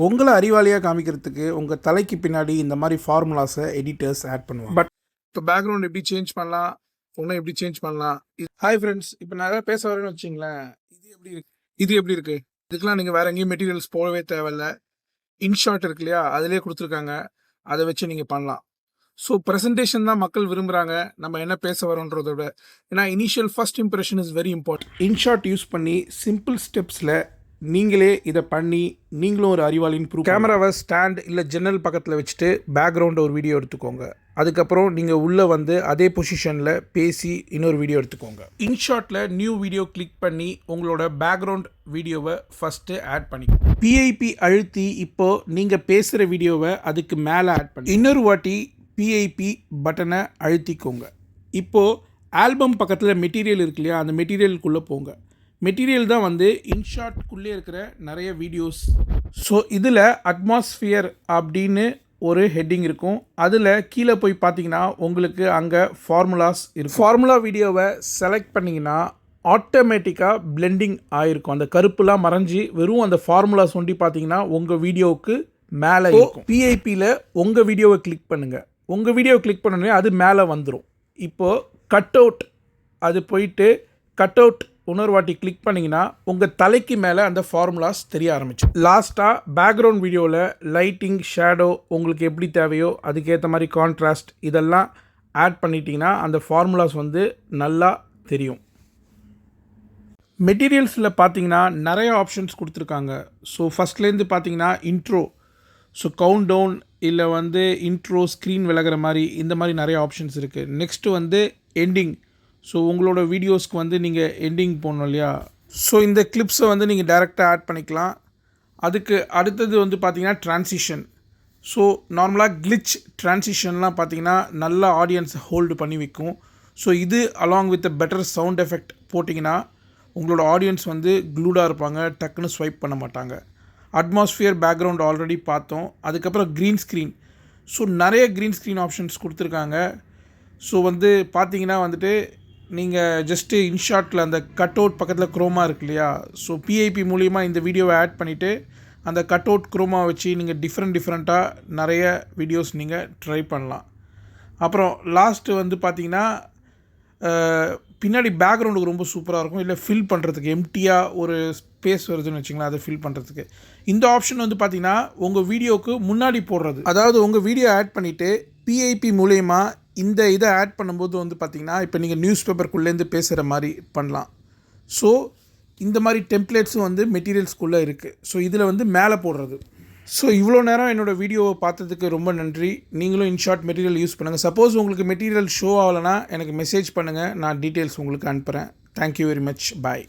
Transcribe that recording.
உங்களை அறிவாளியாக காமிக்கிறதுக்கு உங்கள் தலைக்கு பின்னாடி இந்த மாதிரி ஃபார்முலாஸை எடிட்டர்ஸ் ஆட் பண்ணுவாங்க. பட் இப்போ பேக்ரவுண்ட் எப்படி சேஞ்ச் பண்ணலாம், ஒன்றும் எப்படி சேஞ்ச் பண்ணலாம். ஹாய் ஃப்ரெண்ட்ஸ், இப்போ நான் ஏதாவது பேச வரேன்னு வச்சிங்களேன். இது எப்படி இருக்குது? இதுக்கெலாம் நீங்கள் வேறு எங்கேயும் மெட்டீரியல்ஸ் போடவே தேவையில்ல. இன்ஷாட் இருக்கு இல்லையா, அதிலே கொடுத்துருக்காங்க. அதை வச்சு நீங்கள் பண்ணலாம். ஸோ ப்ரெசன்டேஷன் தான் மக்கள் விரும்புகிறாங்க, நம்ம என்ன பேச வரோன்றத விட. ஏன்னா initial first impression is very important. InShot use பண்ணி சிம்பிள் ஸ்டெப்ஸில் நீங்களே இதை பண்ணி நீங்களும் ஒரு அறிவாளின்னு ப்ரூவ். கேமராவை ஸ்டாண்ட் இல்லை ஜன்னல் பக்கத்தில் வச்சுட்டு பேக்ரவுண்டை ஒரு வீடியோ எடுத்துக்கோங்க. அதுக்கப்புறம் நீங்கள் உள்ளே வந்து அதே பொசிஷனில் பேசி இன்னொரு வீடியோ எடுத்துக்கோங்க. இன்ஷாட்டில் நியூ வீடியோ கிளிக் பண்ணி உங்களோட பேக்ரவுண்ட் வீடியோவை ஃபஸ்ட்டு ஆட் பண்ணிக்கோங்க. பிஐபி அழுத்தி இப்போது நீங்கள் பேசுகிற வீடியோவை அதுக்கு மேலே ஆட் பண்ணி இன்னொரு வாட்டி பிஐபி பட்டனை அழுத்திக்கோங்க. இப்போது ஆல்பம் பக்கத்தில் மெட்டீரியல் இருக்கு இல்லையா, அந்த மெட்டீரியலுக்குள்ளே போங்க. மெட்டீரியல் தான் வந்து இன்ஷாட்குள்ளே இருக்கிற நிறைய வீடியோஸ். ஸோ இதில் அட்மாஸ்ஃபியர் அப்படின்னு ஒரு ஹெட்டிங் இருக்கும். அதில் கீழே போய் பார்த்தீங்கன்னா உங்களுக்கு அங்கே ஃபார்முலாஸ் இருக்கும். ஃபார்முலா வீடியோவை செலக்ட் பண்ணிங்கன்னா ஆட்டோமேட்டிக்காக பிளெண்டிங் ஆகிருக்கும். அந்த கருப்புலாம் மறைஞ்சி வெறும் அந்த ஃபார்முலாஸ் ஒண்டி பார்த்தீங்கன்னா உங்கள் வீடியோவுக்கு மேலே இருக்கும். பிஐபியில் உங்கள் வீடியோவை கிளிக் பண்ணுங்கள். உங்கள் வீடியோவை கிளிக் பண்ணோன்னே அது மேலே வந்துடும். இப்போது கட் அவுட், அது போயிட்டு கட் அவுட் இன்னொரு வாட்டி கிளிக் பண்ணிங்கன்னா உங்கள் தலைக்கு மேலே அந்த ஃபார்முலாஸ் தெரிய ஆரம்பிச்சு. லாஸ்ட்டாக பேக்ரவுண்ட் வீடியோவில் லைட்டிங், ஷேடோ உங்களுக்கு எப்படி தேவையோ அதுக்கேற்ற மாதிரி கான்ட்ராஸ்ட் இதெல்லாம் ஆட் பண்ணிட்டீங்கன்னா அந்த ஃபார்முலாஸ் வந்து நல்லா தெரியும். மெட்டீரியல்ஸில் பார்த்தீங்கன்னா நிறைய ஆப்ஷன்ஸ் கொடுத்துருக்காங்க. ஸோ ஃபஸ்ட்லேருந்து பார்த்தீங்கன்னா இன்ட்ரோ, ஸோ கவுண்ட் டவுன் இல்லை வந்து இன்ட்ரோ, ஸ்க்ரீன் விலகிற மாதிரி இந்த மாதிரி நிறைய ஆப்ஷன்ஸ் இருக்குது. நெக்ஸ்ட்டு வந்து எண்டிங். ஸோ உங்களோட வீடியோஸ்க்கு வந்து நீங்கள் எண்டிங் போடணும் இல்லையா, ஸோ இந்த கிளிப்ஸை வந்து நீங்கள் டைரெக்டாக ஆட் பண்ணிக்கலாம். அதுக்கு அடுத்தது வந்து பார்த்திங்கன்னா ட்ரான்சிஷன். ஸோ நார்மலாக கிளிச் ட்ரான்சிஷன்லாம் பார்த்திங்கன்னா நல்லா ஆடியன்ஸை ஹோல்டு பண்ணி வைக்கும். ஸோ இது along with better sound effect போட்டிங்கன்னா உங்களோட ஆடியன்ஸ் வந்து க்ளூடாக இருப்பாங்க, டக்குன்னு ஸ்வைப் பண்ண மாட்டாங்க. அட்மாஸ்ஃபியர் பேக்ரவுண்ட் ஆல்ரெடி பார்த்தோம். அதுக்கப்புறம் க்ரீன் ஸ்க்ரீன். ஸோ நிறைய க்ரீன் ஸ்க்ரீன் ஆப்ஷன்ஸ் கொடுத்துருக்காங்க. ஸோ வந்து பார்த்தீங்கன்னா வந்துட்டு நீங்கள் ஜஸ்ட்டு இன்ஷாட்டில் அந்த கட் அவுட் பக்கத்தில் குரோமா இருக்கு இல்லையா, ஸோ பிஐபி மூலிமா இந்த வீடியோவை ஆட் பண்ணிவிட்டு அந்த கட் அவுட் குரோமா வச்சு நீங்கள் டிஃப்ரெண்ட்டாக நிறைய வீடியோஸ் நீங்கள் ட்ரை பண்ணலாம். அப்புறம் லாஸ்ட்டு வந்து பார்த்திங்கன்னா பின்னாடி பேக்ரவுண்டுக்கு ரொம்ப சூப்பராக இருக்கும். இல்லை ஃபில் பண்ணுறதுக்கு எம்டியாக ஒரு ஸ்பேஸ் வருதுன்னு வச்சிங்களேன், அதை ஃபில் பண்ணுறதுக்கு இந்த ஆப்ஷன் வந்து பார்த்திங்கன்னா உங்கள் வீடியோவுக்கு முன்னாடி போடுறது. அதாவது உங்கள் வீடியோ ஆட் பண்ணிவிட்டு பிஐபி மூலயமா இந்த இதை ஆட் பண்ணும்போது வந்து பார்த்திங்கன்னா இப்போ நீங்கள் நியூஸ் பேப்பருக்குள்ளேருந்து பேசுகிற மாதிரி பண்ணலாம். ஸோ இந்த மாதிரி டெம்ப்ளேட்ஸும் வந்து மெட்டீரியல்ஸ்குள்ளே இருக்குது. ஸோ இதில் வந்து மேலே போடுறது. ஸோ இவ்வளோ நேரம் என்னோடய வீடியோவை பார்த்ததுக்கு ரொம்ப நன்றி. நீங்களும் இன்ஷாட் மெட்டீரியல் யூஸ் பண்ணுங்கள். சப்போஸ் உங்களுக்கு மெட்டீரியல் ஷோ ஆகலைன்னா எனக்கு மெசேஜ் பண்ணுங்கள், நான் டீட்டெயில்ஸ் உங்களுக்கு அனுப்புகிறேன். Thank you very much. பாய்.